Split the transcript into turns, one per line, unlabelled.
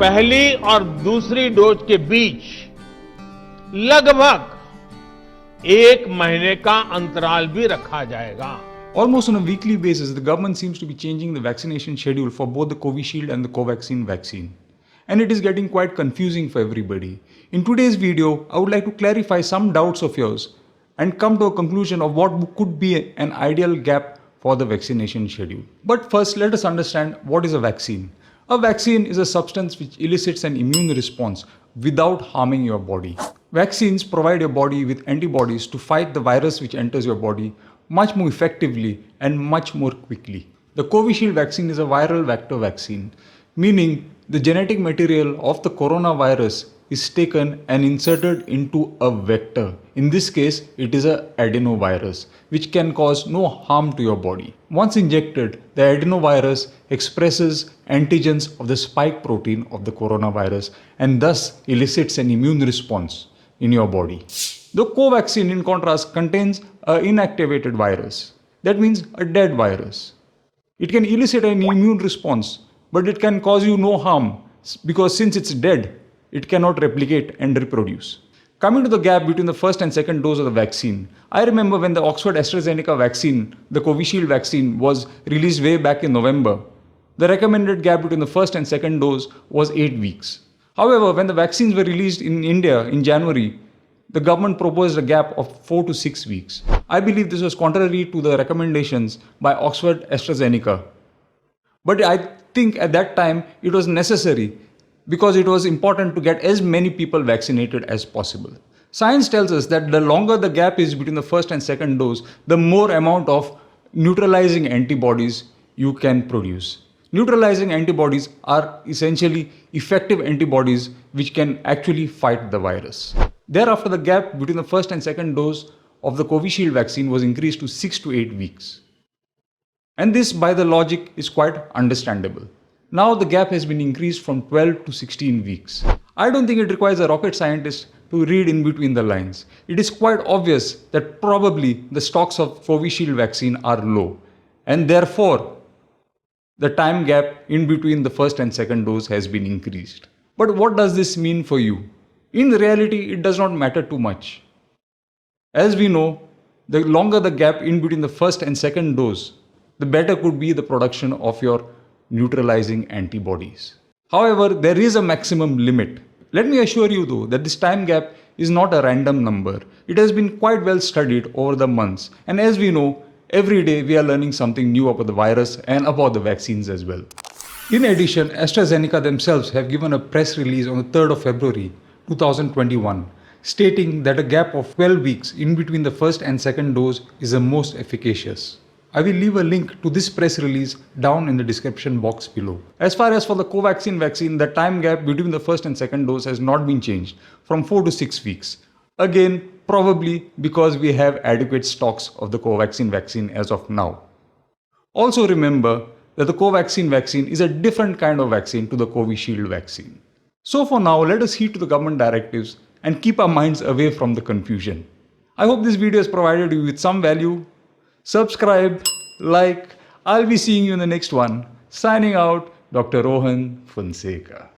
पहली और दूसरी डोज के बीच लगभग 1 महीने का अंतराल भी रखा जाएगा।
Almost on a weekly basis, the government seems to be changing the vaccination schedule for both the Covishield and the Covaxin vaccine. And it is getting quite confusing for everybody. In today's video, I would like to clarify some doubts of yours and come to a conclusion of what could be an ideal gap for the vaccination schedule. But first, let us understand what is a vaccine. A vaccine is a substance which elicits an immune response without harming your body. Vaccines provide your body with antibodies to fight the virus which enters your body much more effectively and much more quickly. The Covishield vaccine is a viral vector vaccine, meaning the genetic material of the coronavirus is taken and inserted into a vector. In this case, it is an adenovirus, which can cause no harm to your body. Once injected, the adenovirus expresses antigens of the spike protein of the coronavirus and thus elicits an immune response in your body. The Covaxin, in contrast, contains an inactivated virus. That means a dead virus. It can elicit an immune response, but it can cause you no harm because since it's dead, it cannot replicate and reproduce. Coming to the gap between the first and second dose of the vaccine, I remember when the Oxford AstraZeneca vaccine, the Covishield vaccine, was released way back in November, the recommended gap between the first and second dose was 8 weeks. However, when the vaccines were released in India in January, the government proposed a gap of 4 to 6 weeks. I believe this was contrary to the recommendations by Oxford AstraZeneca. But I think at that time it was necessary because it was important to get as many people vaccinated as possible. Science tells us that the longer the gap is between the first and second dose, the more amount of neutralizing antibodies you can produce. Neutralizing antibodies are essentially effective antibodies which can actually fight the virus. Thereafter, the gap between the first and second dose of the Covishield vaccine was increased to 6 to 8 weeks. And this, by the logic, is quite understandable. Now the gap has been increased from 12 to 16 weeks. I don't think it requires a rocket scientist to read in between the lines. It is quite obvious that probably the stocks of Covishield vaccine are low, and therefore the time gap in between the first and second dose has been increased. But what does this mean for you? In reality, it does not matter too much. As we know, the longer the gap in between the first and second dose, the better could be the production of your neutralizing antibodies. However, there is a maximum limit. Let me assure you though that this time gap is not a random number. It has been quite well studied over the months, and as we know, every day we are learning something new about the virus and about the vaccines as well. In addition, AstraZeneca themselves have given a press release on the 3rd of February 2021 stating that a gap of 12 weeks in between the first and second dose is the most efficacious. I will leave a link to this press release down in the description box below. As far as for the Covaxin vaccine, the time gap between the first and second dose has not been changed from 4 to 6 weeks. Again, probably because we have adequate stocks of the Covaxin vaccine as of now. Also remember that the Covaxin vaccine is a different kind of vaccine to the Covishield vaccine. So for now, let us heed to the government directives and keep our minds away from the confusion. I hope this video has provided you with some value. Subscribe, like, I'll be seeing you in the next one. Signing out, Dr. Rohan Fonseca.